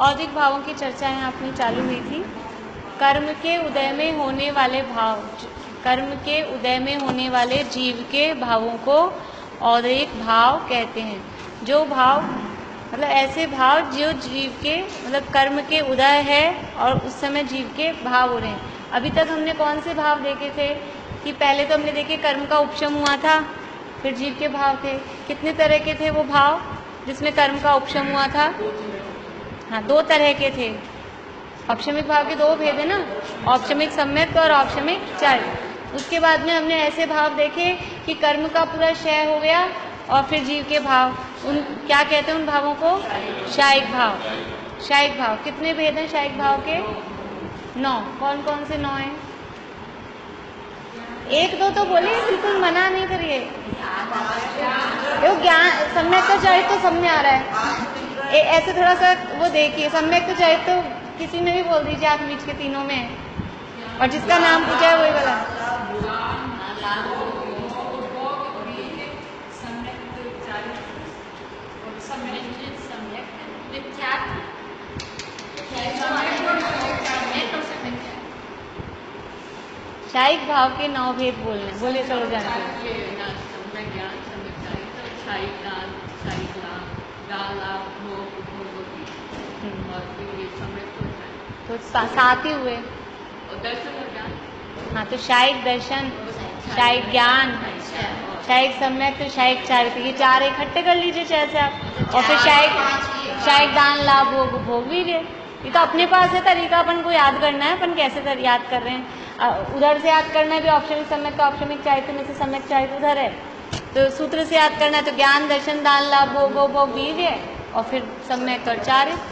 औदिक भावों की चर्चा यहाँ अपनी चालू हुई थी। कर्म के उदय में होने वाले भाव, कर्म के उदय में होने वाले जीव के भावों को औदिक भाव कहते हैं। जो भाव मतलब ऐसे भाव जो जीव के मतलब कर्म के उदय है और उस समय जीव के भाव हो रहे हैं। अभी तक हमने कौन से भाव देखे थे कि पहले तो हमने देखे कर्म का उपशम हुआ था, फिर जीव के भाव थे। कितने तरह के थे वो भाव जिसमें कर्म का उपशम हुआ था? हाँ, 2 तरह के थे। औपशमिक भाव के 2 भेद है ना, औपशमिक सम्यक और औपशमिक चारित। उसके बाद में हमने ऐसे भाव देखे कि कर्म का पूरा क्षय हो गया और फिर जीव के भाव, उन क्या कहते हैं उन भावों को? शायिक भाव। शायिक भाव कितने भेद हैं शायिक भाव के? 9। कौन कौन से 9 हैं? 1-2 तो बोलिए, बिल्कुल मना नहीं करिए। वो ज्ञान सम्यक का चारित तो सब में आ रहा है। ऐसे थोड़ा सा वो देखिए, सम्यक का चारित तो किसी में भी बोल दीजिए आप, बीच के तीनों में है और जिसका नाम पूछा है वही वाला। शायिक भाव के 9 भेद बोलने बोले, चलो जानते हैं। तो 7 ही हुए। हाँ, तो शायिक दर्शन, शायिक ज्ञान, शायिक सम्यक, तो शायिक चारित, ये 4 इकट्ठे कर लीजिए चाहे से आप। और फिर शायिक दान लाभ भोग भी दे। ये तो अपने पास है तरीका, अपन को याद करना है अपन कैसे याद कर रहे हैं। उधर से याद करना है भी औपशमिक सम्यक का, औपशमिक चारित में से सम्यक चारित उधर है, तो सूत्र से याद करना है तो ज्ञान दर्शन दान लाभ भोग वीर्य और फिर सम्यक और चारित।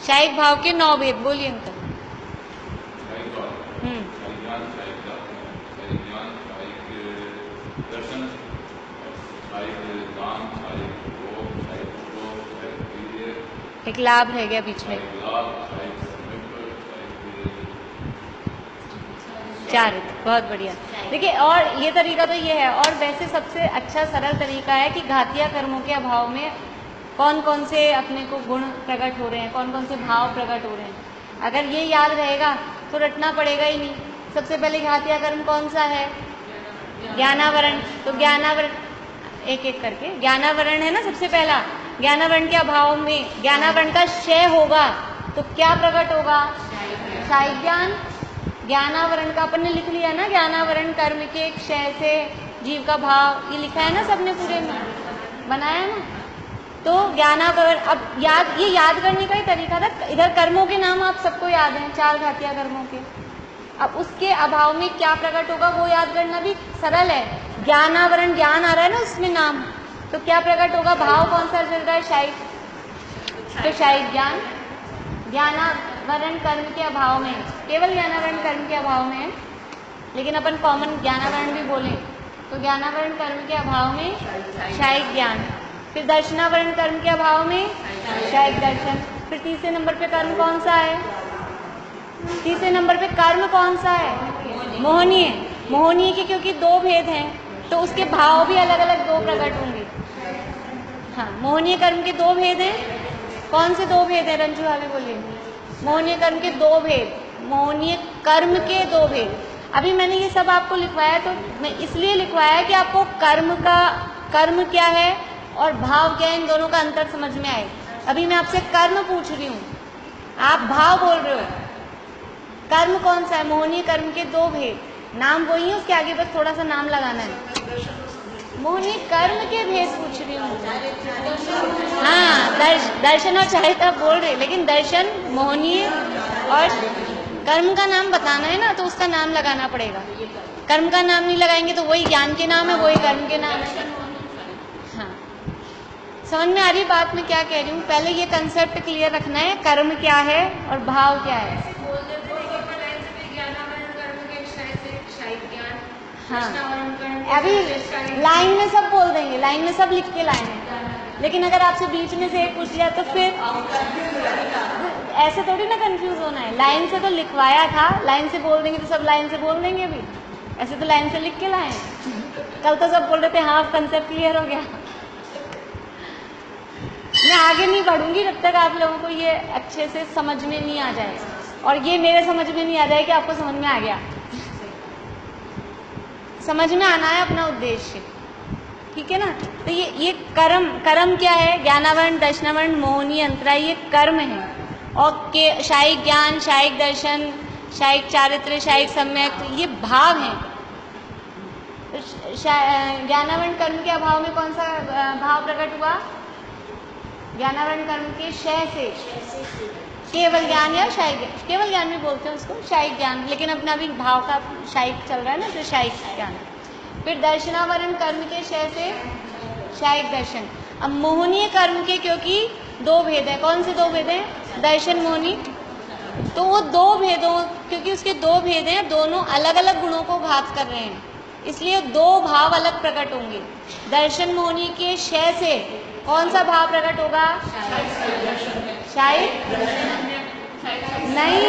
शायिक भाव के 9 भेद बोलिए अंकल। एक लाभ रह गया बीच में, चारित। बहुत बढ़िया। देखिए, और ये तरीका तो ये है, और वैसे सबसे अच्छा सरल तरीका है कि घातीय कर्मों के अभाव में कौन कौन से अपने को गुण प्रकट हो रहे हैं, कौन कौन से भाव प्रकट हो रहे हैं। अगर ये याद रहेगा तो रटना पड़ेगा ही नहीं। सबसे पहले घातीय कर्म कौन सा है? ज्ञानावरण। तो ज्ञानावरण एक एक करके, ज्ञानावरण है ना सबसे पहला। ज्ञानावरण के अभाव में ज्ञानावरण का क्षय होगा तो क्या प्रकट होगा? शायिक ज्ञान। ज्ञानावरण का अपन ने लिख लिया ना, ज्ञानावरण कर्म के क्षय से जीव का भाव, ये लिखा है ना सबने, पूरे में बनाया ना। तो ज्ञानावरण, अब ये याद करने का ही तरीका था। इधर कर्मों के नाम आप सबको याद हैं, 4 घातीय कर्मों के। अब उसके अभाव में क्या प्रकट होगा वो याद करना भी सरल है। ज्ञानावरण, ज्ञान आ रहा है ना उसमें नाम, तो क्या प्रकट होगा? भाव कौन सा चल रहा है? शायिक। तो शायिक ज्ञान। ज्ञानावरण कर्म के अभाव में, केवल ज्ञानावरण कर्म के अभाव में है, लेकिन अपन कॉमन ज्ञानावरण भी बोलें तो ज्ञानावरण कर्म के अभाव में शायिक ज्ञान। फिर दर्शनावरण कर्म के अभाव में शायिक दर्शन। फिर तीसरे नंबर पे कर्म कौन सा है? तीसरे नंबर पे कर्म कौन सा है? मोहनीय। मोहनीय के क्योंकि 2 भेद हैं तो उसके भाव भी अलग अलग 2 प्रकट होंगे। हाँ, मोहनीय कर्म के 2 भेद हैं। कौन से 2 भेद हैं रंजू भाभी बोलिए? मोहनीय कर्म के 2 भेद, मोहनीय कर्म के 2 भेद। अभी मैंने ये सब आपको लिखवाया तो मैं इसलिए लिखवाया कि आपको कर्म क्या है और भाव क्या है, इन दोनों का अंतर समझ में आए। अभी मैं आपसे कर्म पूछ रही हूँ, आप भाव बोल रहे हो। कर्म कौन सा है? मोहनीय कर्म के 2 भेद, नाम वही है, उसके आगे बस थोड़ा सा नाम लगाना है। मोहनीय कर्म के भेद पूछ रही हूँ। हाँ, दर्शन और चारित आप बोल रहे, लेकिन दर्शन, मोहनीय और कर्म का नाम बताना है ना, तो उसका नाम लगाना पड़ेगा। कर्म का नाम नहीं लगाएंगे तो वही ज्ञान के नाम है, वही कर्म के नाम है। हाँ, समझ में आ रही बात मैं क्या कह रही हूँ? पहले ये कंसेप्ट क्लियर रखना है, कर्म क्या है और भाव क्या है। हाँ, अभी लाइन में सब बोल देंगे, लाइन में सब लिख के लाएंगे, लेकिन अगर आपसे बीच में से एक पूछ लिया तो फिर ऐसे थोड़ी ना कंफ्यूज होना है। लाइन से तो लिखवाया था, लाइन से बोल देंगे तो सब लाइन से बोल देंगे भी, ऐसे तो लाइन से लिख के लाए। कल तो सब बोल रहे थे हाँ कंसेप्ट क्लियर हो गया। मैं आगे नहीं बढ़ूंगी जब तक आप लोगों को ये अच्छे से समझ में नहीं आ जाए, और ये मेरे समझ में नहीं आ जाए कि आपको समझ में आ गया। समझ में आना है अपना उद्देश्य, ठीक है ना। तो ये कर्म क्या है? ज्ञानावरण, दर्शनावरण, मोहनी, अंतराय, ये कर्म है। और के शायिक ज्ञान, शायिक दर्शन, शायिक चारित्र, शायिक सम्यक, ये भाव हैं। ज्ञानावरण कर्म के अभाव में कौन सा भाव प्रकट हुआ? ज्ञानावरण कर्म के क्षय से केवल ज्ञान या शायिक, केवल ज्ञान भी बोलते हैं उसको, शायिक ज्ञान, लेकिन अपना भी भाव का शायिक चल रहा है ना, तो शायिक ज्ञान। फिर दर्शनावरण कर्म के क्षय से शायिक दर्शन। अब मोहनीय कर्म के, क्योंकि दो भेद है। कौन से दो भेद हैं? दर्शन, मोहनी। तो वो दो भेदों, क्योंकि उसके दो भेद हैं, दोनों अलग अलग गुणों को घात कर रहे हैं, इसलिए दो भाव अलग प्रकट होंगे। दर्शन मोहनी के क्षय से कौन सा भाव प्रकट होगा? शायिक नहीं,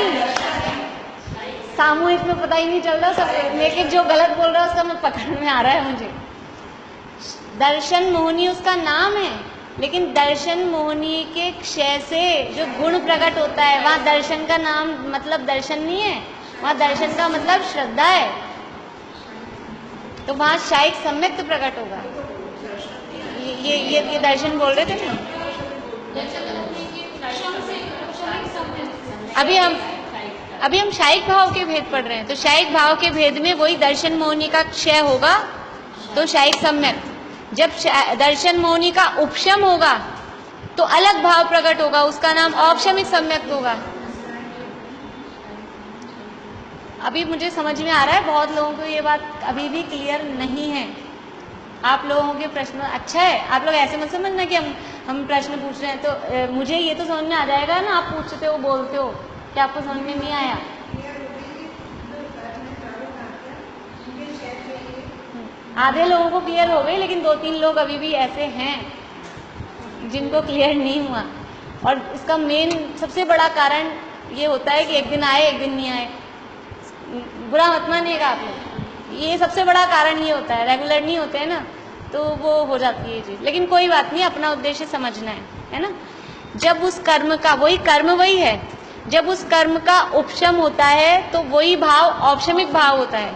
सामूहिक में पता ही नहीं चल रहा सब, लेकिन जो गलत बोल रहा है उसका मैं पकड़ में आ रहा है मुझे। दर्शन मोहनी उसका नाम है, लेकिन दर्शन मोहनी के क्षय से जो गुण प्रकट होता है, वहाँ दर्शन का नाम मतलब दर्शन नहीं है, वहाँ दर्शन का मतलब श्रद्धा है, तो वहाँ शायिक सम्यक प्रकट होगा। ये दर्शन बोल रहे थे ना। अभी हम शायिक भाव के भेद पढ़ रहे हैं, तो शायिक भाव के भेद में वही दर्शन मोहनी का क्षय होगा तो शायिक सम्यक। जब दर्शन मोहनी का उपशम होगा तो अलग भाव प्रकट होगा, उसका नाम औपशमिक सम्यक होगा। अभी मुझे समझ में आ रहा है, बहुत लोगों को ये बात अभी भी क्लियर नहीं है। आप लोगों के प्रश्न अच्छा है, आप लोग ऐसे मत समझना कि हम प्रश्न पूछ रहे हैं तो मुझे ये तो समझ में आ जाएगा ना, आप पूछते हो बोलते हो कि आपको समझ में नहीं आया। आधे लोगों को क्लियर हो गई, लेकिन 2-3 लोग अभी भी ऐसे हैं जिनको क्लियर नहीं हुआ। और इसका मेन सबसे बड़ा कारण ये होता है कि एक दिन आए एक दिन नहीं आए। बुरा मत मानिएगा आप लोग, ये सबसे बड़ा कारण ये होता है, रेगुलर नहीं होते हैं ना, तो वो हो जाती है चीज़। लेकिन कोई बात नहीं, अपना उद्देश्य समझना है ना। जब उस कर्म का, वही कर्म वही है, जब उस कर्म का उपशम होता है तो वही भाव औपशमिक भाव होता है,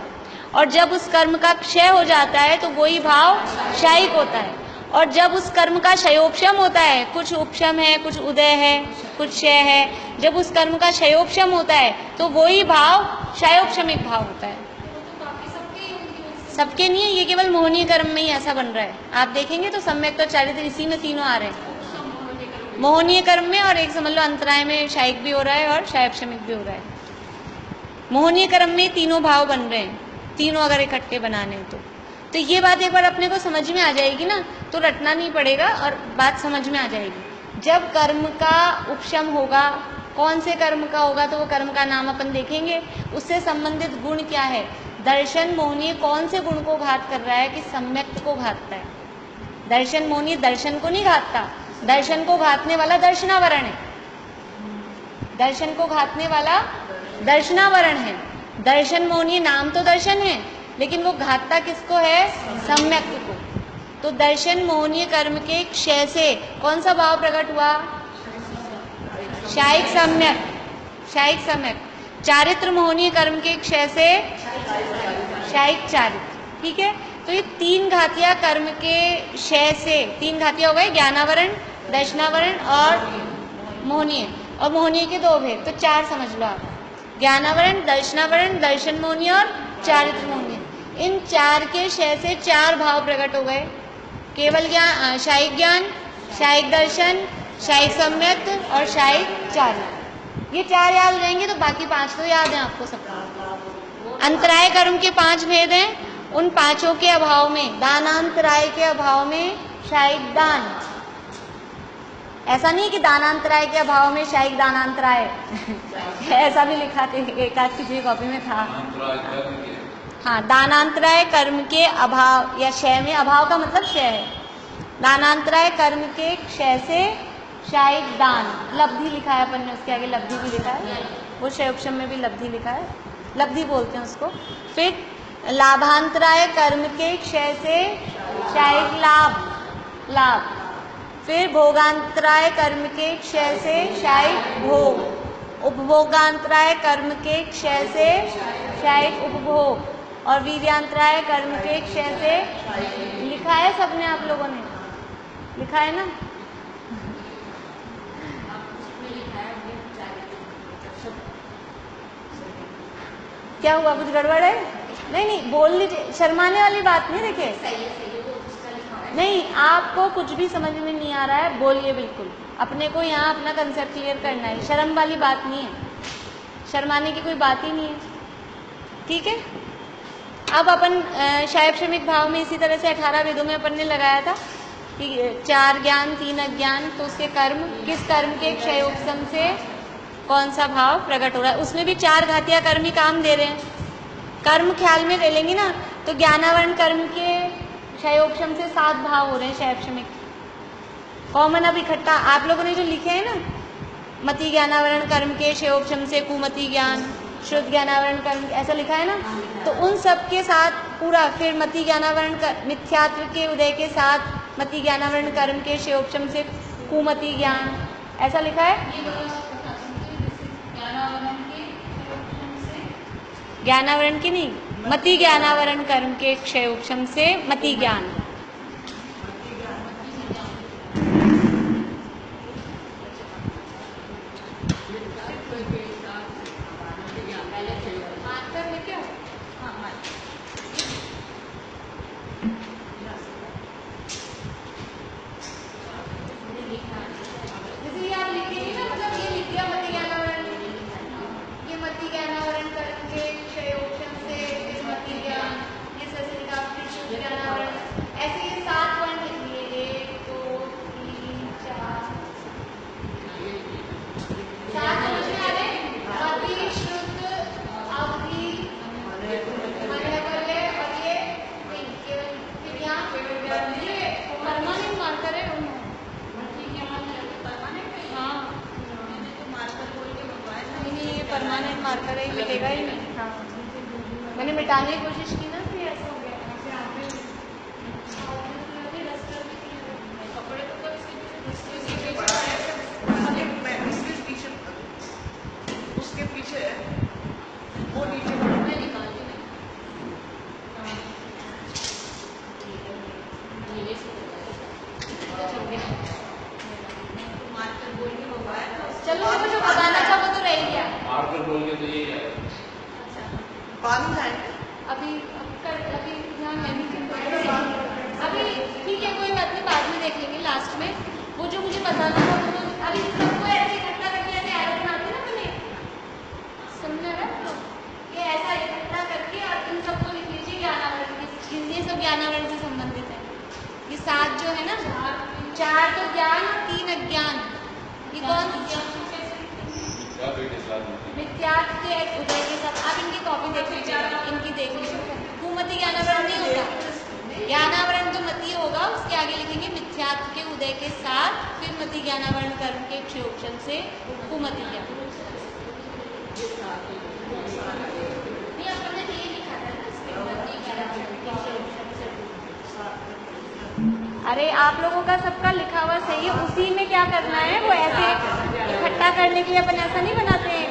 और जब उस कर्म का क्षय हो जाता है तो वही भाव शायिक होता है। और जब उस कर्म का क्षयोपशम होता है, कुछ उपशम है, कुछ उदय है, कुछ क्षय है, जब उस कर्म का क्षयोपशम होता है तो वही भाव क्षयोपशमिक भाव होता है। सबके नहीं है, ये केवल मोहनीय कर्म में ही ऐसा बन रहा है। आप देखेंगे तो सम्यक तो चारित्र इसी में तीनों आ रहे हैं, मोहनीय कर्म में, और एक समझ लो अंतराय में शायिक भी हो रहा है और क्षयोपशमिक भी हो रहा है। मोहनीय कर्म में तीनों भाव बन रहे हैं, तीनों अगर इकट्ठे बनाने तो ये बात एक बार अपने को समझ में आ जाएगी ना, तो रटना नहीं पड़ेगा और बात समझ में आ जाएगी। जब कर्म का उपशम होगा, कौन से कर्म का होगा, तो वो कर्म का नाम अपन देखेंगे, उससे संबंधित गुण क्या है। दर्शन मोहनीय कौन से गुण को घात कर रहा है कि सम्यक को घातता है। दर्शन मोहनीय दर्शन को नहीं घातता, दर्शन को घातने वाला दर्शनावरण है, दर्शन को घातने वाला दर्शनावरण है। दर्शन मोहनीय नाम तो दर्शन है, लेकिन वो घातता किसको है? सम्यक को। तो दर्शन मोहनीय कर्म के क्षय से कौन सा भाव प्रकट हुआ? शायिक सम्यक, शायिक सम्यक। चारित्र मोहनीय कर्म के क्षय से शायिक चारित्र, ठीक है। तो ये 3 घातिया कर्म के क्षय से, 3 घातिया हो गए, ज्ञानावरण, दर्शनावरण और मोहनीय, और मोहनीय के 2 भेद, तो 4 समझ लो आप। ज्ञानावरण, दर्शनावरण, दर्शन मोहनीय और चारित्र मोहनीय। इन 4 के क्षय से 4 भाव प्रकट हो गए, केवल ज्ञान, शायिक ज्ञान, शायिक दर्शन, शायिक सम्यक और शायिक चारित्र। ये 4 याद रहेंगे तो बाकी 5 तो याद हैं आपको सबको। अंतराय कर्म के 5 भेद हैं, उन 5 के अभाव में, दानांतराय के अभाव में शायिक दान, ऐसा नहीं कि दानांतराय के अभाव में शायिक दानांतराय ऐसा भी लिखा था, एक आध किसी कॉपी में था। हाँ, दानांतराय कर्म के अभाव या क्षय में, अभाव का मतलब क्षय है। दानांतराय कर्म के क्षय से शायिक दान, लब्धि लिखा है अपन ने, उसके आगे लब्धि भी लिखा है, वो क्षयोपशम में भी लब्धि लिखा है, लब्धि बोलते हैं उसको। फिर लाभांतराय कर्म के क्षय से शायिक लाभ, लाभ फिर भोगांतराय कर्म के क्षय से शायिक भोग, उपभोगांतराय कर्म के क्षय से शायिक उपभोग, और वीर्यांतराय कर्म के क्षय से, लिखा है सबने, आप लोगों ने लिखा है ना? क्या हुआ, कुछ गड़बड़ है? नहीं नहीं, बोल लीजिए, शर्माने वाली बात नहीं। देखिए, नहीं, आपको कुछ भी समझ में नहीं आ रहा है, बोलिए बिल्कुल। अपने को यहाँ अपना कंसेप्ट क्लियर करना है, शर्म वाली बात नहीं है, शर्माने की कोई बात ही नहीं है, ठीक है? अब अपन शायपशमिक भाव में इसी तरह से 18 वेदों में अपन ने लगाया था कि 4 ज्ञान 3 अज्ञान, तो उसके कर्म, किस कर्म के क्षयोपशम से कौन सा भाव प्रकट हो रहा है, उसमें भी 4 घातिया कर्म ही काम दे रहे हैं। कर्म ख्याल में ले लेंगे ना, तो ज्ञानावरण कर्म के क्षयोपशम से 7 भाव हो रहे हैं शायपशमिक कॉमन। अब इकट्ठा आप लोगों ने जो लिखे हैं ना, मति ज्ञानावरण कर्म के क्षयोपशम से कुमति ज्ञान, शुद्ध ज्ञानावरण कर्म, ऐसा लिखा है ना, तो उन सब के साथ पूरा, फिर मति ज्ञानावरण मिथ्यात्व के उदय के साथ मति ज्ञानावरण कर्म के क्षयोपशम से कुमति ज्ञान, ऐसा लिखा है। ज्ञानावरण की नहीं, मति ज्ञानावरण कर्म के क्षयोपशम से मति ज्ञान। परमानेंट मार्कर ही मिलेगा ही नहीं। हाँ, मैंने मिटाने की कोशिश की ना, फिर ऐसा हो गया। उसके पीछे वो नीचे चलो, मुझे जो बताना था वो तो रह गया। मार्कर बोल के तो यही है। पानी लाएंगे अभी ध्यान अभी ठीक है, कोई बात नहीं, बाद में देख लेंगे लास्ट में। वो जो मुझे बताना था वो अभी सबको ऐसे इकट्ठा करके ऐसे एरो बनाते ना मैंने, समझ रहा है? ये ऐसा इकट्ठा करके और इन सबको लिख लीजिए ज्ञानावरण के, ये सब ज्ञानावरण से संबंधित है। ये 7 जो है ना, 4 तो ज्ञान और 3 अज्ञान, ये कौन? मिथ्यात्व के उदय के साथ। आप इनकी कॉपी देख लीजिए, इनकी देख लीजिए। कुमति ज्ञानावरण नहीं होता, ज्ञानावरण तो मति होगा, उसके आगे लिखेंगे मिथ्यात्व के उदय के साथ, फिर मति ज्ञानावरण कर्म के क्षयोपशम से कुमति ज्ञान। नहीं, अपन ने ये लिखा था ना, अरे आप लोगों का सबका लिखा हुआ सही है, उसी में क्या करना है, वो ऐसे इकट्ठा करने के लिए अपन ऐसा नहीं बनाते हैं,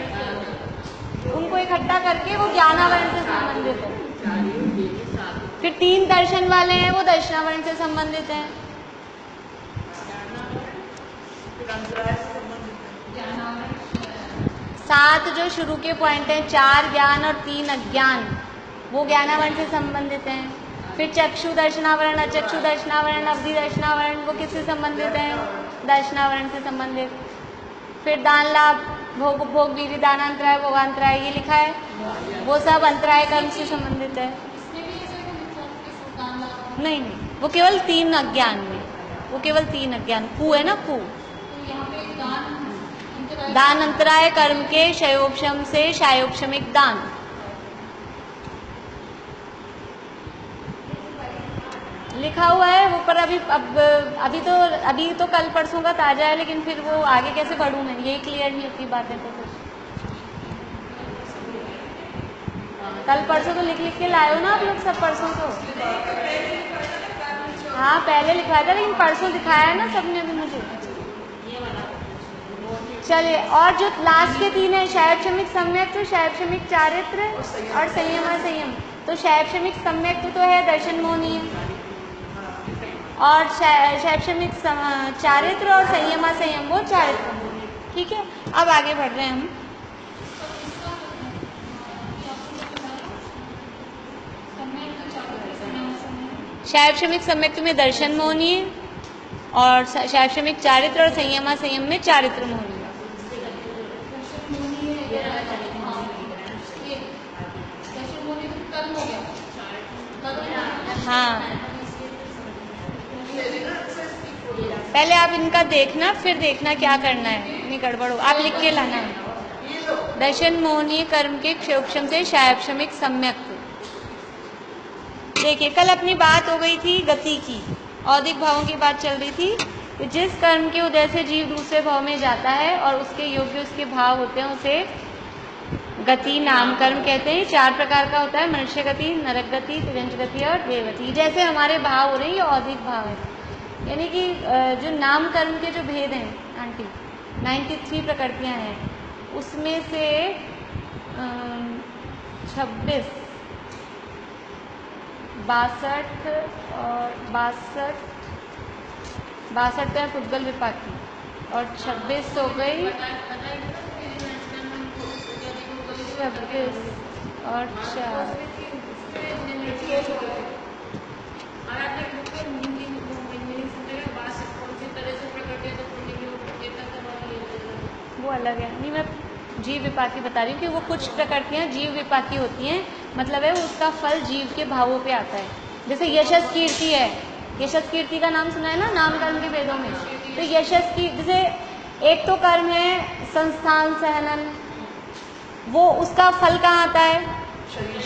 उनको इकट्ठा करके वो ज्ञानावरण से संबंधित है। फिर 3 दर्शन वाले हैं, वो दर्शनावरण से संबंधित हैं। 7 जो शुरू के पॉइंट हैं, 4 ज्ञान और 3 अज्ञान, वो ज्ञानावरण से संबंधित हैं। फिर चक्षु दर्शनावरण, अचक्षु दर्शनावरण, अवधि दर्शनावरण, वो किससे संबंधित हैं? दर्शनावरण से संबंधित। फिर दान लाभ, भोग उपभोग, वीर्य, दानांतराय, भोगांतराय, ये लिखा है, वो सब अंतराय कर्म से संबंधित है। नहीं नहीं, वो केवल 3 अज्ञान में, वो केवल 3 अज्ञान, कु है ना, कु। दान अंतराय कर्म के क्षयोपशम से शायोपशमिक दान। लिखा हुआ है वो, पर अभी तो कल परसों का ताजा है, लेकिन फिर वो आगे कैसे बढ़ूँ मैं, यही क्लियर नहीं होती बातें। तो फिर कल परसों तो लिख के लाए हो ना आप लोग सब, परसों तो। हाँ पहले लिखवाया था, लेकिन परसों दिखाया है ना सबने अभी मुझे। चलिए, और जो लास्ट के 3 है, शैवक्षमिक सम्यक्त, शैवक्षमिक चारित्र और संयम असंयम। तो शैवक्षमिक सम्यक्त तो है दर्शन मोहनीय, और शैवक्षमिक चारित्र और संयम असंयम वो चारित्र मोहनीय। ठीक है, अब आगे बढ़ रहे हैं हम। शैवक्षमिक सम्यक्त में दर्शन मोहनीय, और शैवक्षमिक चारित्र और संयमा संयम में चारित्र मोहनीय। हाँ, पहले आप इनका देखना, फिर देखना क्या करना है, नहीं गड़बड़ हो, आप लिख के लाना है। दर्शन मोहनीय कर्म के क्षोक्षम से शैवक्षमिक सम्यक्त। देखिए, कल अपनी बात हो गई थी गति की, औदिक भावों की बात चल रही थी कि जिस कर्म के उदय से जीव दूसरे भाव में जाता है और उसके योग्य उसके भाव होते हैं, उसे गति नाम कर्म कहते हैं। 4 प्रकार का होता है, मनुष्य गति, नरक गति, तिर्यंच गति और देवगति। जैसे हमारे भाव हो रहे हैं, ये औदिक भाव है, यानी कि जो नाम कर्म के जो भेद हैं आंटी, 93 प्रकृतियाँ हैं, उसमें से 26, 62 और 62 पे पुद्गल विपाकी, और 26 हो गई, 26 और 4। वो अलग है, नहीं मैं जीव विपाकी बता रही हूँ कि वो कुछ प्रकृतियाँ जीव विपाकी होती हैं, मतलब है उसका फल जीव के भावों पे आता है। जैसे यशस कीर्ति है, यशस कीर्ति का नाम सुना है ना नाम कर्म के वेदों में। तो यशस की जैसे एक तो कर्म है संस्थान सहनन, वो उसका फल कहाँ आता है?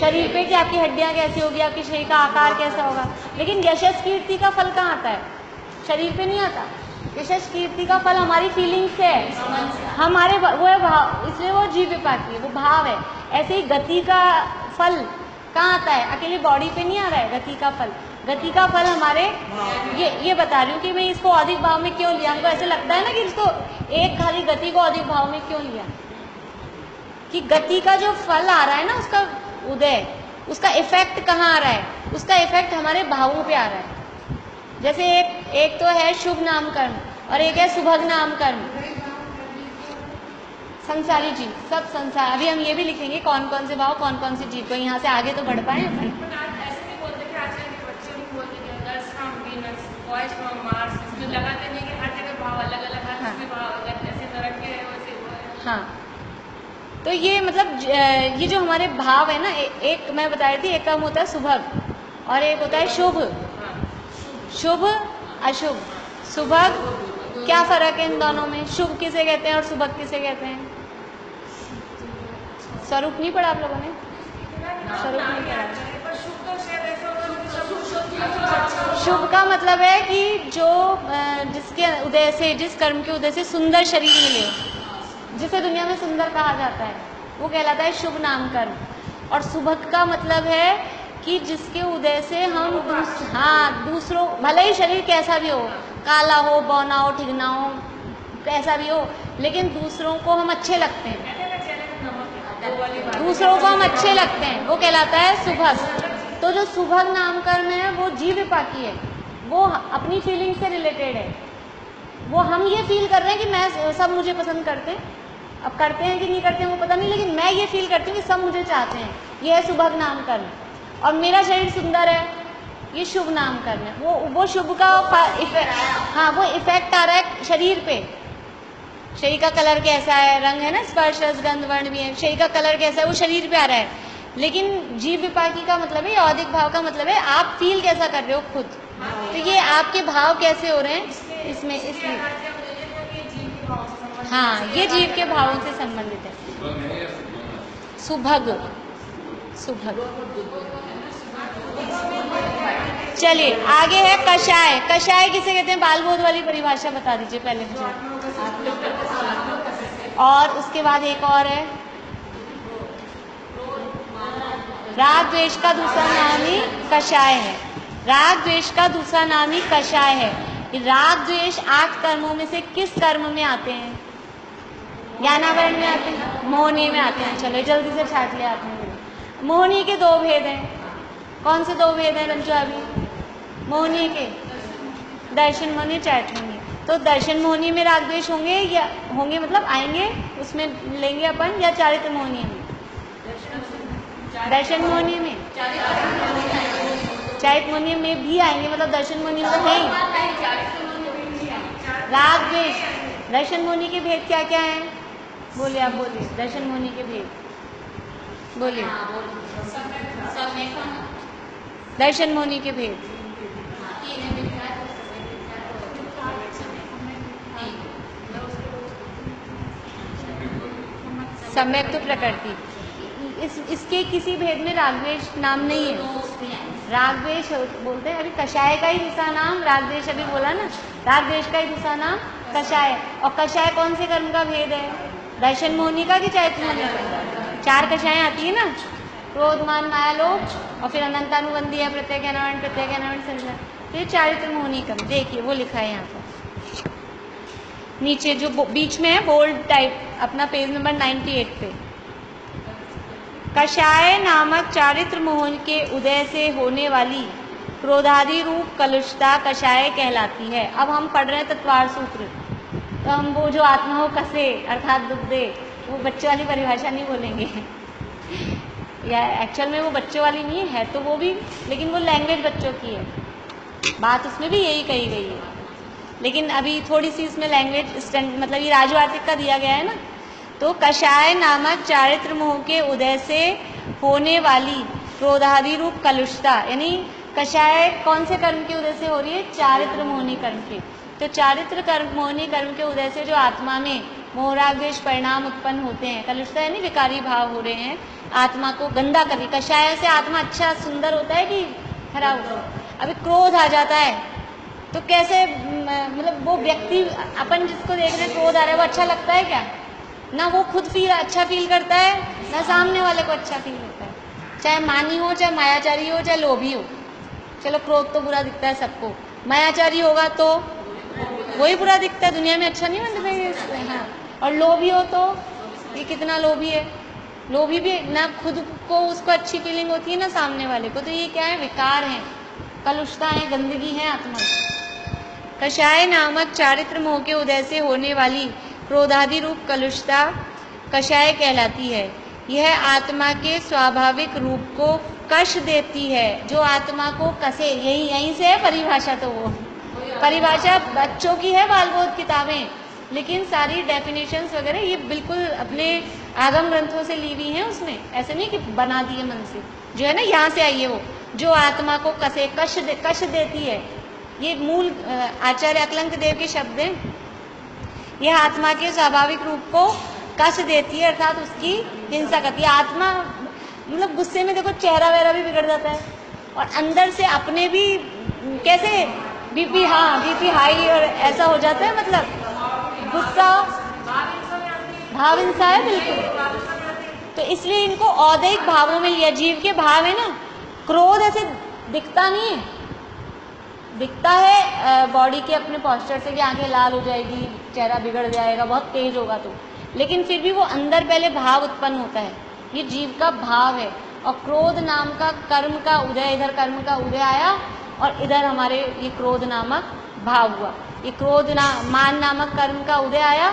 शरीर पे, कि आपकी हड्डियाँ कैसी होगी, आपके शरीर का आकार कैसा होगा। लेकिन यशस कीर्ति का फल कहाँ आता है? शरीर पे नहीं आता। यशस कीर्ति का फल हमारी फीलिंग्स से है, हमारे वो है भाव, इसलिए वो जीव विपाकी है, वो भाव है। ऐसे ही गति का फल कहाँ आता है? अकेले बॉडी पे नहीं आ रहा है गति का फल। गति का फल हमारे, ये बता रही हूँ कि मैं इसको अधिक भाव में क्यों लिया। हमको ऐसे लगता है ना कि इसको एक खाली गति को अधिक भाव में क्यों लिया, कि गति का जो फल आ रहा है ना, उसका उदय, उसका इफेक्ट कहाँ आ रहा है? उसका इफेक्ट हमारे भावों पे आ रहा है। जैसे एक तो है शुभ नाम कर्म और एक है सुभग नाम कर्म। संसारी जीव, सब संसार। अभी हम ये भी लिखेंगे कौन कौन से भाव, कौन कौन से जीव को, यहाँ से आगे तो बढ़ पाए अपन। हाँ, तो ये मतलब ये जो हमारे भाव है ना, एक मैं बता रही थी, एक काम होता है सुभग और एक होता है शुभ। शुभ अशुभ, सुभग, क्या फर्क है इन दोनों में? शुभ किसे कहते हैं और सुभग किसे कहते हैं? स्वरूप नहीं पढ़ा आप लोगों ने? स्वरूप नहीं पढ़ा। शुभ का मतलब है कि जो जिसके उदय से, जिस कर्म के उदय से सुंदर शरीर मिले, जिसे दुनिया में सुंदर कहा जाता है, वो कहलाता है शुभ नाम कर्म। और सुभग का मतलब है कि जिसके उदय से हम दूसरों, भले ही शरीर कैसा भी हो, काला हो, बौना हो, ठिगना हो, कैसा भी हो, लेकिन दूसरों को हम अच्छे लगते हैं, दूसरों को हम अच्छे लगते हैं, वो कहलाता है सुभग। तो जो सुभग नाम कर्म है वो जीव विपाकी है, वो अपनी फीलिंग से रिलेटेड है। वो हम ये फील कर रहे हैं कि मैं, सब मुझे पसंद करते हैं, अब करते हैं कि नहीं करते हैं वो पता नहीं, लेकिन मैं ये फील करती हूँ कि सब मुझे चाहते हैं, ये है सुभग नाम कर्म। और मेरा शरीर सुंदर है, ये शुभ नाम कर्म है। वो शुभ का हाँ, वो इफेक्ट आ रहा है शरीर पे। शरीर का कलर कैसा है, रंग है ना, स्पर्श रस गंध वर्ण भी है, शरीर का कलर कैसा है, वो शरीर पे आ रहा है। लेकिन जीव विपाकी का मतलब है, औदिक भाव का मतलब है आप फील कैसा कर रहे हो खुद। तो ये आपके भाव कैसे हो रहे हैं इसमें, इसलिए हाँ, ये जीव के भावों से संबंधित है। सुभग, सुभग। चलिए आगे है कषाय। कषाय किसे कहते हैं? बाल बोध वाली परिभाषा बता दीजिए पहले मुझे। और उसके बाद एक और है, राग द्वेष का दूसरा नाम ही कषाय है। राग द्वेष का दूसरा नाम ही कषाय है। राग द्वेष 8 कर्मों में से किस कर्म में आते हैं? ज्ञानावरण में आते हैं, मोहनी में आते हैं। चलो जल्दी से छाट लिया आपने। मोहनी के 2 भेद हैं। कौन से 2 भेद हैं रंजू? अभी मोहनी के दर्शन मोहनी, चैत मोहनी। तो दर्शन मोहनी में राग द्वेष होंगे या होंगे मतलब आएंगे, उसमें लेंगे अपन, या चारित्र मोहनी में? दर्शन मोहनी में, चैत मोहनी में भी आएंगे, मतलब दर्शन मोहनी में तो है ही। राग द्वेष दर्शन मोहनी के भेद क्या क्या हैं? बोलिए, आप बोलिए दर्शन मोहनी के भेद बोलिए। दर्शन मोहनी के भेद सम्यक तो प्रकृति, इसके किसी भेद में रागद्वेष नाम नहीं है। रागद्वेष बोलते हैं। अभी कषाय का ही दूसरा नाम रागद्वेष, अभी बोला ना, रागद्वेष का ही दूसरा नाम कषाय। और कषाय कौन से कर्म का भेद है? दर्शन मोहनी का कि चैत्र मोहनी का? 4 कषाएं आती है ना, क्रोध मान माया लोभ, और फिर अनंतानुबंधी है, प्रत्येक अनावरण संज्ञा। तो ये चारित्र मोहनी कर्म, देखिए वो लिखा है यहाँ पर नीचे जो बीच में है बोल्ड टाइप, अपना पेज नंबर 98 पे। कषाय नामक चारित्र मोहन के उदय से होने वाली क्रोधादि रूप कलुषता कषाय कहलाती है। अब हम पढ़ रहे हैं तत्वार सूत्र, तो हम वो जो आत्मा को कसे अर्थात दुख दे, वो बच्चे वाली परिभाषा नहीं बोलेंगे या एक्चुअल में वो बच्चों वाली नहीं है तो वो भी, लेकिन वो लैंग्वेज बच्चों की है, बात उसमें भी यही कही गई है। लेकिन अभी थोड़ी सी इसमें लैंग्वेज मतलब ये राजवार्तिक का दिया गया है ना। तो कषाय नामक चारित्र मोह के उदय से होने वाली क्रोधादि रूप कलुषता, यानी कषाय कौन से कर्म के उदय से हो रही है? चारित्र मोहनी कर्म के। तो चारित्र कर्म मोहनी कर्म के उदय से जो आत्मा में मोह राग द्वेष परिणाम उत्पन्न होते हैं, कलुषता यानी विकारी भाव हो रहे हैं, आत्मा को गंदा कर रही। कषाय से आत्मा अच्छा सुंदर होता है कि खराब होता है? अभी क्रोध आ जाता है तो कैसे, मतलब वो व्यक्ति, अपन जिसको देख रहे हैं क्रोध आ रहा है, वो अच्छा लगता है क्या? ना वो खुद अच्छा फील करता है, ना सामने वाले को अच्छा फील करता है। चाहे मानी हो, चाहे मायाचारी हो, चाहे लोभी हो। चलो क्रोध तो बुरा दिखता है सबको, मायाचारी होगा तो वही बुरा दिखता है, दुनिया में अच्छा नहीं बनता है। हाँ, और लोभी हो तो ये कितना लोभी है, लोभी भी ना खुद को उसको अच्छी फीलिंग होती है ना सामने वाले को। तो ये क्या है? विकार है, कलुषता है, गंदगी है आत्मा। कषाय नामक चारित्र मोह के उदय से होने वाली क्रोधादि रूप कलुषता कषाय कहलाती है। यह आत्मा के स्वाभाविक रूप को कष देती है, जो आत्मा को कसे। यहीं से है परिभाषा, तो वो परिभाषा बच्चों की है, बालबोध किताबें, लेकिन सारी डेफिनेशंस वगैरह ये बिल्कुल अपने आगम ग्रंथों से ली हुई हैं। उसमें ऐसे नहीं कि बना दिए मन से, जो है ना यहाँ से आई है वो, जो आत्मा को कसे, कष देती है। ये मूल आचार्य अकलंक देव के शब्द हैं। यह आत्मा के स्वाभाविक रूप को कष देती है, अर्थात उसकी हिंसा करती है। आत्मा मतलब गुस्से में देखो चेहरा वगैरह भी बिगड़ जाता है, और अंदर से अपने भी कैसे बीपी हाई और ऐसा हो जाता है, मतलब गुस्सा भाव हिंसा है बिल्कुल। तो इसलिए इनको औदैहिक भावों में लिया। जीव के भाव है ना, क्रोध ऐसे दिखता नहीं है, दिखता है बॉडी के अपने पोस्चर से कि आंखें लाल हो जाएगी, चेहरा बिगड़ जाएगा, बहुत तेज होगा तो, लेकिन फिर भी वो अंदर पहले भाव उत्पन्न होता है। ये जीव का भाव है। और क्रोध नाम का कर्म का उदय, इधर कर्म का उदय आया और इधर हमारे ये क्रोध नामक भाव हुआ। ये मान नामक कर्म का उदय आया।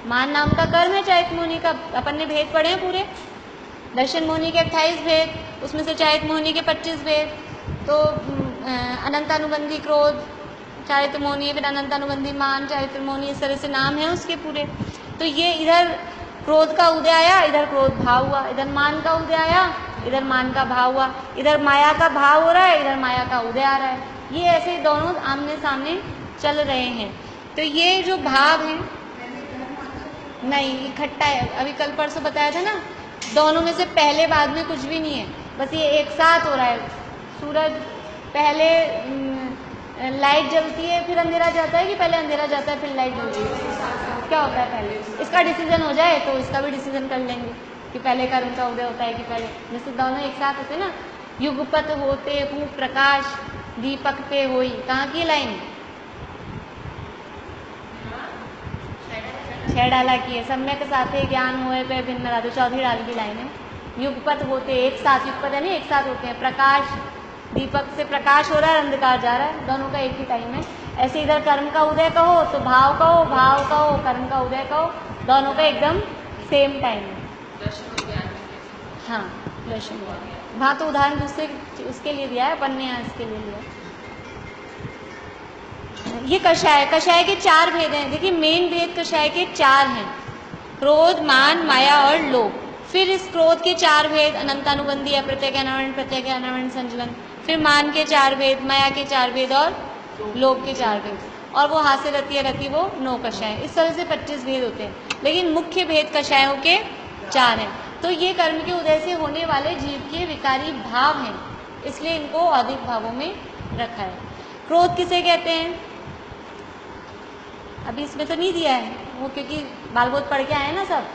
मान नाम का कर्म है चैत मोहनी का, अपन ने भेद पढ़े हैं पूरे, दर्शन मोहनी के 28 भेद, उसमें से चैत मोहनी के 25 भेद। तो अनंतानुबंधी क्रोध चारित्र मोहनी, फिर अनंतानुबंधी मान चारित्र मोहनी, इस तरह से नाम है उसके पूरे। तो ये इधर क्रोध का उदय आया, इधर क्रोध भाव हुआ, इधर मान का उदय आया, इधर मान का भाव हुआ, इधर माया का भाव हो रहा है, इधर माया का उदय आ रहा है। ये ऐसे दोनों आमने सामने चल रहे हैं। तो ये जो भाव है नहीं इकट्ठा है, अभी कल परसों बताया था ना, दोनों में से पहले बाद में कुछ भी नहीं है, बस ये एक साथ हो रहा है। सूरज पहले लाइट जलती है फिर अंधेरा जाता है, कि पहले अंधेरा जाता है फिर लाइट जलती है? क्या होता है पहले? इसका डिसीजन हो जाए तो इसका भी डिसीजन कर लेंगे कि पहले कर्म का उदय होता है कि पहले, जैसे दोनों एक साथ होते ना, युगपत होते हूँ प्रकाश, दीपक पे होई, कहाँ की लाइन? छह डाला की है। सम्यक साथे ज्ञान होए पे भिन्न राधो, चौथी डाल की लाइन है। युगपत होते एक साथ, युगपत है नहीं एक साथ होते हैं। प्रकाश, दीपक से प्रकाश हो रहा है, अंधकार जा रहा है, दोनों का एक ही टाइम है। ऐसे इधर कर्म का उदय कहो तो भाव कहो, भाव कहो कर्म का उदय कहो, दोनों का एकदम सेम टाइम है। हाँ दर्शन, वहाँ तो उदाहरण दूसरे उसके लिए दिया है, अपन ने यहाँ इसके लिए लिया। ये कषाय, कषाय के 4 भेद हैं। देखिए मेन भेद कषाय के 4 हैं, क्रोध, मान, माया और लोभ। फिर इस क्रोध के 4 भेद, अनंतानुबंधी, अप्रत्यय के अनावरण, प्रत्यय के अनावरण, संजुलन। फिर मान के 4 भेद, माया के 4 भेद और लोभ के 4 भेद। और वो हास्य रति रति वो 9 कषाय। इस तरह से 25 भेद होते हैं, लेकिन मुख्य भेद कषायों के 4 हैं। तो ये कर्म के उदय से होने वाले जीव के विकारी भाव हैं, इसलिए इनको अधिक भावों में रखा है। क्रोध किसे कहते हैं? अभी इसमें तो नहीं दिया है वो, क्योंकि बाल बोध पढ़ के आए ना सब,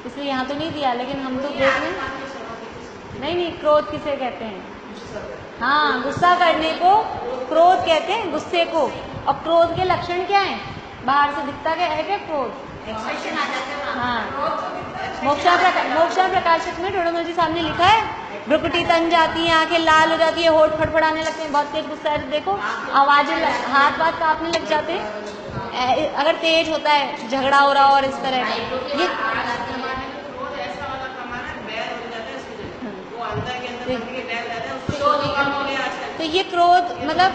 इसलिए यहाँ तो नहीं दिया, लेकिन हम तो देख लें। नहीं, क्रोध किसे कहते हैं? हाँ, गुस्सा करने को क्रोध कहते हैं, गुस्से को। और क्रोध के लक्षण क्या हैं? बाहर से दिखता क्या है? क्या क्रोध? हाँ, मोक्षा प्रकाशक में टोडरमल जी सामने लिखा है, भ्रुकुटी तन जाती है, आंखें लाल हो जाती है, होठ फड़फड़ाने लगते हैं, बहुत तेज गुस्सा है, देखो आवाजें, हाथ वाथ कांपने लग जाते हैं अगर तेज होता है, झगड़ा हो रहा और इस तरह ये तो ये क्रोध मतलब,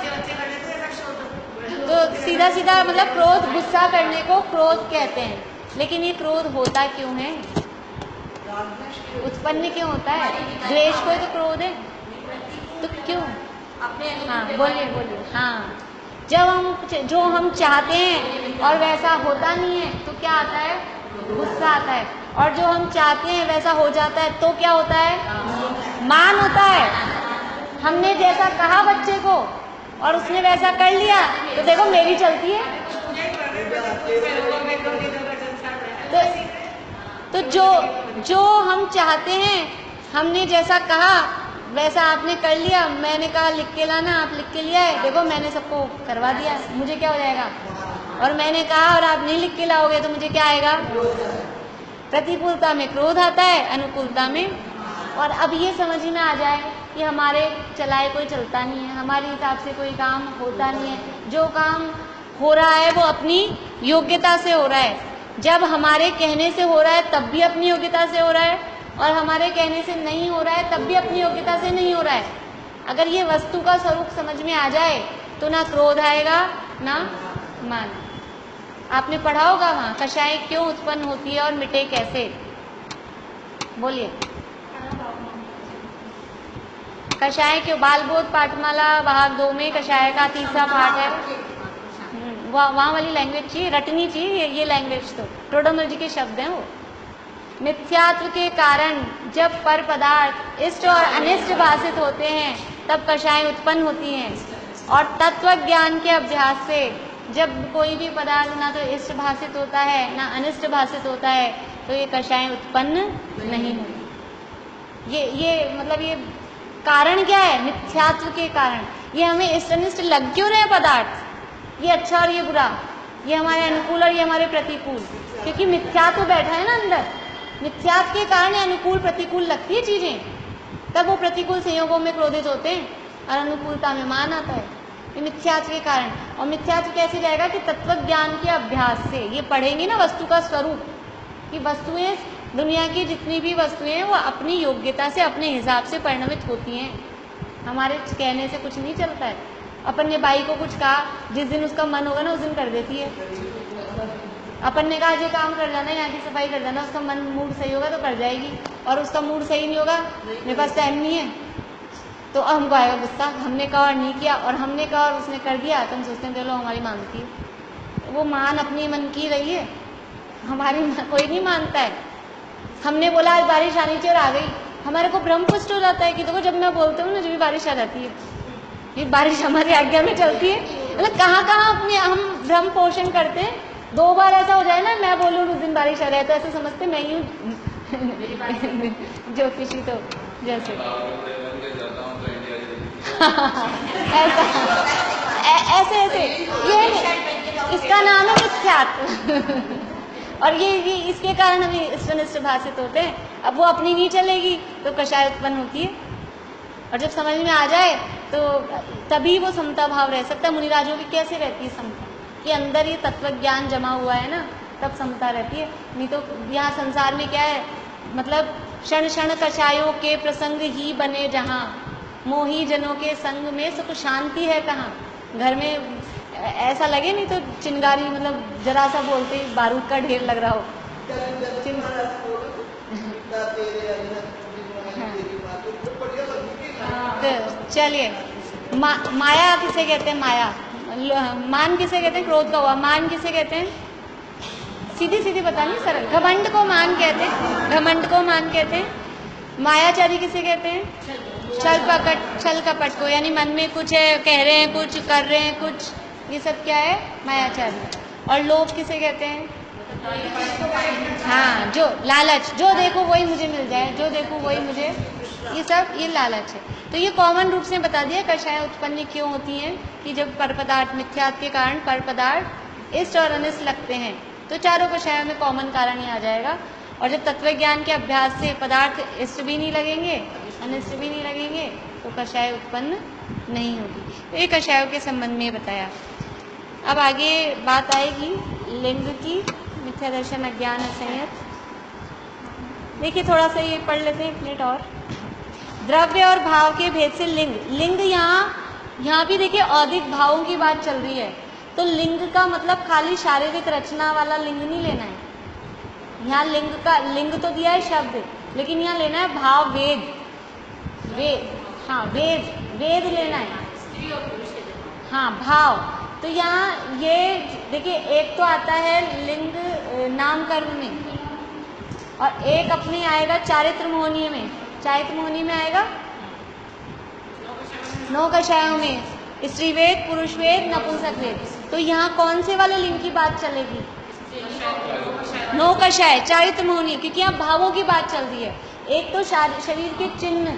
तो सीधा सीधा मतलब क्रोध, गुस्सा करने को क्रोध कहते हैं। लेकिन ये क्रोध होता क्यों है? उत्पन्न क्यों होता है? द्वेष को तो क्रोध है, तो क्यों? हाँ बोलिए। हाँ, जब जो हम चाहते हैं और वैसा होता नहीं है तो क्या आता है? गुस्सा आता है। और जो हम चाहते हैं वैसा हो जाता है तो क्या होता है? मान होता है। हमने जैसा कहा बच्चे को और उसने वैसा कर लिया तो देखो मेरी चलती है। तो जो हम चाहते हैं, हमने जैसा कहा वैसा आपने कर लिया। मैंने कहा लिख के लाना, आप लिख के लिया है, देखो मैंने सबको करवा दिया, मुझे क्या हो जाएगा? और मैंने कहा और आप नहीं लिख के लाओगे तो मुझे क्या आएगा? प्रतिकूलता में क्रोध आता है, अनुकूलता में। और अब ये समझ में आ जाए कि हमारे चलाए कोई चलता नहीं है, हमारे हिसाब से कोई काम होता नहीं है। जो काम हो रहा है वो अपनी योग्यता से हो रहा है। जब हमारे कहने से हो रहा है तब भी अपनी योग्यता से हो रहा है, और हमारे कहने से नहीं हो रहा है तब भी अपनी योग्यता से नहीं हो रहा है। अगर ये वस्तु का स्वरूप समझ में आ जाए तो ना क्रोध आएगा ना मान। आपने पढ़ा होगा वहाँ कषाय क्यों उत्पन्न होती है और मिटे कैसे? बोलिए। कषाय क्यों? बालबोध पाठमाला भाग 2 में कषाय का 3रा पाठ है। वहाँ वाली लैंग्वेज चाहिए, रटनी चाहिए ये लैंग्वेज। तो टोडरमल जी के शब्द हैं वो। मिथ्यात्व के कारण जब पर पदार्थ इष्ट और अनिष्ट भाषित होते हैं तब कषाय उत्पन्न होती हैं। और तत्व ज्ञान के अभ्यास से जब कोई भी पदार्थ ना तो इष्ट भाषित होता है ना अनिष्ट भाषित होता है तो ये कषाय उत्पन्न नहीं होती। ये मतलब ये कारण क्या है? मिथ्यात्व के कारण। ये हमें इष्ट अनिष्ट लग क्यों रहे पदार्थ? ये अच्छा और ये बुरा, ये हमारे अनुकूल और ये हमारे प्रतिकूल, क्योंकि मिथ्यात्व बैठा है ना अंदर। मिथ्यात्व के कारण अनुकूल प्रतिकूल लगती है चीजें, तब वो प्रतिकूल संयोगों में क्रोधित होते हैं और अनुकूलता में मान आता है। ये मिथ्यात्व के कारण। और मिथ्यात्व कैसे जाएगा? कि तत्व ज्ञान के अभ्यास से। ये पढ़ेंगे ना वस्तु का स्वरूप, कि वस्तुएं, दुनिया की जितनी भी वस्तुएं हैं वो अपनी योग्यता से अपने हिसाब से परिणमित होती हैं। हमारे कहने से कुछ नहीं चलता है। अपन ने बाई को कुछ कहा, जिस दिन उसका मन होगा ना उस दिन कर देती है। अपन ने कहा ये काम कर जाना, यहाँ की सफाई कर जाना, उसका मन मूड सही होगा तो कर जाएगी, और उसका मूड सही नहीं होगा, मेरे पास टाइम नहीं है, तो हमको आएगा गुस्सा। हमने कहा और नहीं किया, और हमने कहा और उसने कर दिया तो हम सोचते हैं चलो हमारी मानती है। वो मान अपनी मन की रही है, हमारी कोई नहीं मानता है। हमने बोला आज बारिश आनी चाहिए और आ गई, हमारे को भ्रम पुष्ट हो जाता है कि देखो जब मैं बोलती हूँ ना जब भी बारिश आ जाती है, ये बारिश हमारी आज्ञा में चलती है। मतलब कहाँ कहाँ अपने हम भ्रम पोषण करते हैं। 2 बार ऐसा हो जाए ना, मैं बोलूँ उस दिन बारिश आ रहा है तो ऐसे समझते मैं ही ज्योतिषी तो जैसे ऐसा ऐसे ऐसे ये इसका नाम है मिथ्यात्व। और ये इसके कारण हम इष्टनिष्ठ भाषित होते हैं। अब वो अपनी नहीं चलेगी तो कषाय उत्पन्न होती है, और जब समझ में आ जाए तो तभी वो समता भाव रह सकता है। मुनिराजों की कैसे रहती है समता, कि अंदर ये तत्व ज्ञान जमा हुआ है ना, तब समता रहती है। नहीं तो यहाँ संसार में क्या है, मतलब क्षण क्षण कषायों के प्रसंग ही बने जहाँ, मोही जनों के संग में सुख शांति है कहाँ। घर में ऐसा लगे नहीं तो चिंगारी, मतलब जरा सा बोलते ही बारूद का ढेर लग रहा हो। तो चलिए, माया किसे कहते हैं? माया। मान किसे कहते हैं? क्रोध का हुआ। मान किसे कहते हैं? सीधी सीधी बता नहीं, सरल। घमंड को मान कहते हैं, घमंड को मान कहते हैं। मायाचारी किसे कहते हैं? छल कपट को, यानी मन में कुछ है, कह रहे हैं कुछ, कर रहे हैं कुछ, ये सब क्या है? मायाचारी। और लोभ किसे कहते हैं? हाँ, जो लालच, जो देखो वही मुझे मिल जाए, जो देखो वही मुझे, ये सब ये लालच है। तो ये कॉमन रूप से बता दिया कषाय उत्पन्न क्यों होती हैं, कि जब पर पदार्थ मिथ्यात्व के कारण पर पदार्थ इष्ट और अनिष्ट लगते हैं, तो चारों कषायों में कॉमन कारण ही आ जाएगा। और जब तत्व ज्ञान के अभ्यास से पदार्थ इष्ट भी नहीं लगेंगे, अनिष्ट भी नहीं लगेंगे, तो कषाय उत्पन्न नहीं होगी। तो ये कषायों के संबंध में बताया। अब आगे बात आएगी लिंग की, मिथ्या दर्शन, अज्ञान, असंयत। देखिए थोड़ा सा ये पढ़ लेते हैं, एक मिनट और। द्रव्य और भाव के भेद से लिंग, लिंग यहाँ भी देखिए औदिक भावों की बात चल रही है। तो लिंग का मतलब खाली शारीरिक रचना वाला लिंग नहीं लेना है। यहाँ लिंग का, लिंग तो दिया है शब्द, लेकिन यहाँ लेना है भाव, वेद, वेद, हाँ वेद लेना है, हाँ भाव। तो यहाँ ये देखिए, एक तो आता है लिंग नाम कर्म में, और एक अपने आएगा चारित्र मोहनीय में। चारित्र मोहनीय में आएगा 9 कषायों में, स्त्री वेद, पुरुष वेद, नपुंसक वेद। तो यहाँ कौन से वाले लिंग की बात चलेगी? 9 कषाय, चारित्र मोहनीय, क्योंकि यहाँ भावों की बात चल रही है। एक तो शरीर के चिन्ह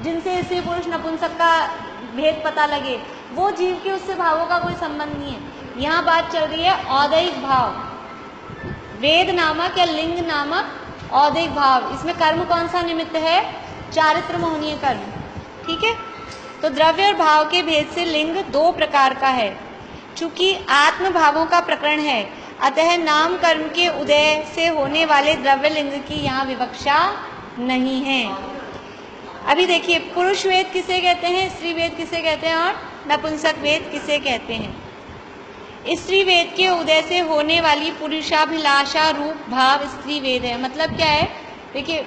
जिनसे स्त्री पुरुष नपुंसक का भेद पता लगे, वो जीव के उससे भावों का कोई संबंध नहीं है। यहाँ बात चल रही है औदैहिक भाव, वेद नामक या लिंग नामक औदैहिक भाव। इसमें कर्म कौन सा निमित्त है? चारित्र मोहनीय कर्म, ठीक है। तो द्रव्य और भाव के भेद से लिंग 2 प्रकार का है। चूंकि आत्म भावों का प्रकरण है, अतः नाम कर्म के उदय से होने वाले द्रव्य लिंग की यहाँ विवक्षा नहीं है। अभी देखिए, पुरुष वेद किसे कहते हैं, स्त्री वेद किसे कहते हैं, और नपुंसक वेद किसे कहते हैं। स्त्री वेद के उदय से होने वाली पुरुषाभिलाषा रूप भाव स्त्री वेद है। मतलब क्या है? देखिए,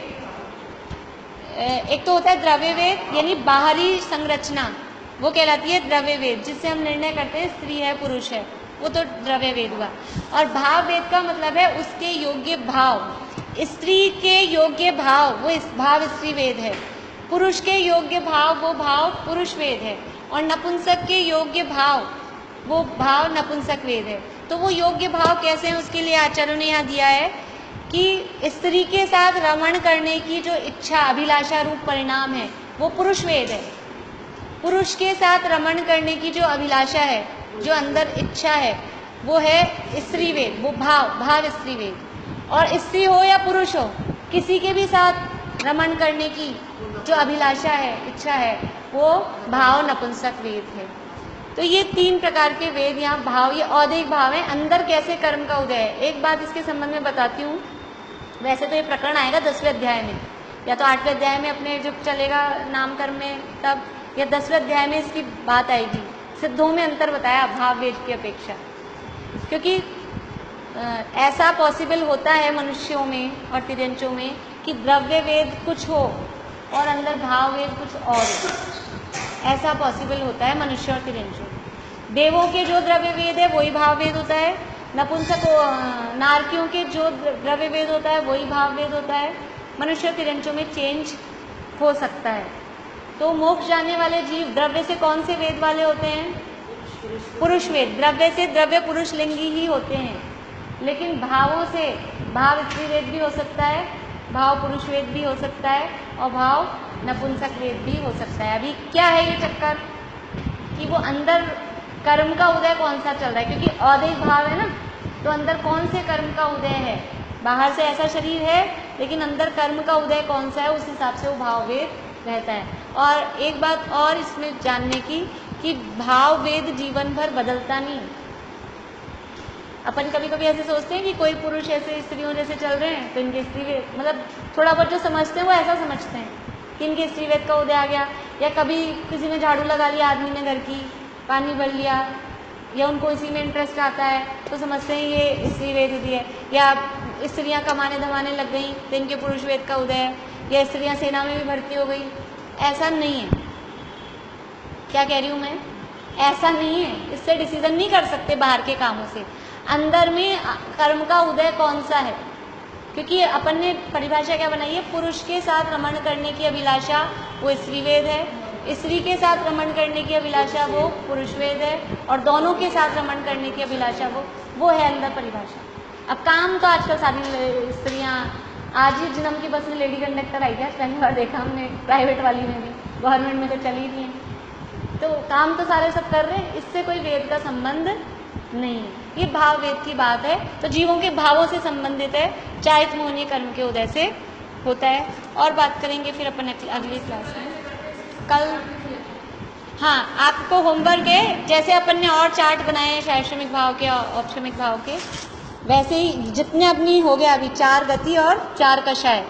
एक तो होता है द्रव्य वेद, यानी बाहरी संरचना, वो कहलाती है द्रव्य वेद, जिससे हम निर्णय करते हैं स्त्री है पुरुष है, वो तो द्रव्य वेद हुआ। और भाव वेद का मतलब है उसके योग्य भाव। स्त्री के योग्य भाव, वो इस भाव स्त्री वेद है। पुरुष के योग्य भाव, वो भाव पुरुष वेद है। और नपुंसक के योग्य भाव, वो भाव नपुंसक वेद है। तो वो योग्य भाव कैसे हैं, उसके लिए आचार्यों ने यहाँ दिया है कि स्त्री के साथ रमण करने की जो इच्छा, अभिलाषा रूप परिणाम है, वो पुरुष वेद है। पुरुष के साथ रमण करने की जो अभिलाषा है, जो अंदर इच्छा है, वो है स्त्री वेद, वो भाव स्त्री वेद। और स्त्री हो या पुरुष हो, किसी के भी साथ रमण करने की जो अभिलाषा है, इच्छा है, वो भाव नपुंसक वेद है। तो ये 3 प्रकार के वेद यहाँ भाव, ये औदैहिक भाव है। अंदर कैसे कर्म का उदय है, एक बात इसके संबंध में बताती हूँ। वैसे तो ये प्रकरण आएगा 10वें अध्याय में, या तो 8वें अध्याय में अपने जब चलेगा नाम कर्म में तब, या 10वें अध्याय में इसकी बात आएगी। सिद्धों में अंतर बताया भाव वेद की अपेक्षा, क्योंकि ऐसा पॉसिबल होता है मनुष्यों में और तिर्यंचों में कि द्रव्य वेद कुछ हो और अंदर भाव वेद कुछ और हो। ऐसा पॉसिबल होता है मनुष्य और तिर्यंचों। देवों के जो द्रव्य वेद है वही भाव वेद होता है, नपुंसक नारकियों के जो द्रव्य वेद होता है वही भाव वेद होता है। मनुष्य और तिर्यंचों में चेंज हो सकता है। तो मोक्ष जाने वाले जीव द्रव्य से कौन से वेद वाले होते हैं? पुरुष वेद। द्रव्य से द्रव्य पुरुष लिंगी ही होते हैं, लेकिन भावों से भाव स्त्री वेद भी हो सकता है, भाव पुरुष वेद भी हो सकता है और भाव नपुंसक वेद भी हो सकता है। अभी क्या है ये चक्कर कि वो अंदर कर्म का उदय कौन सा चल रहा है, क्योंकि औदैहिक भाव है ना, तो अंदर कौन से कर्म का उदय है। बाहर से ऐसा शरीर है लेकिन अंदर कर्म का उदय कौन सा है, उस हिसाब से वो भाव वेद रहता है। और एक बात और इसमें जानने की कि भाव वेद जीवन भर बदलता नहीं। अपन कभी कभी ऐसे सोचते हैं कि कोई पुरुष ऐसे स्त्रियों जैसे चल रहे हैं तो इनके स्त्री वेद, मतलब थोड़ा बहुत जो समझते हैं वो ऐसा समझते हैं कि इनके स्त्री वेद का उदय आ गया, या कभी किसी ने झाड़ू लगा लिया आदमी ने घर की, पानी भर लिया, या उनको इसी में इंटरेस्ट आता है तो समझते हैं ये स्त्री वेद उदय है, या स्त्रियां कमाने धमाने लग गई तो इनके पुरुष वेद का उदय है, या स्त्रियां सेना में भी भर्ती हो गई। ऐसा नहीं है। क्या कह रही हूँ मैं? ऐसा नहीं है। इससे डिसीजन नहीं कर सकते बाहर के कामों से, अंदर में कर्म का उदय कौन सा है। क्योंकि अपन ने परिभाषा क्या बनाई है, पुरुष के साथ रमण करने की अभिलाषा वो स्त्री वेद है, स्त्री के साथ रमण करने की अभिलाषा वो पुरुष वेद है, और दोनों के साथ रमण करने की अभिलाषा वो है अंदर परिभाषा। अब काम तो आजकल सारी स्त्रियां, आज ही जन्म की बस में लेडी कंडक्टर आई है, पहली बार देखा हमने, प्राइवेट वाली में भी, गवर्नमेंट में तो चली नहीं है। तो काम तो सारे सब कर रहे हैं, इससे कोई वेद का संबंध नहीं है। ये भाव वेद की बात है, तो जीवों के भावों से संबंधित है, चारित मोहनीय कर्म के उदय से होता है। और बात करेंगे फिर अपन अगली क्लास में कल। हाँ, आपको होमवर्क है, जैसे अपन ने और चार्ट बनाए हैं शारीरिक भाव के और औपश्रमिक भाव के, वैसे ही जितने अपनी हो गया अभी 4 गति और 4 कषाय,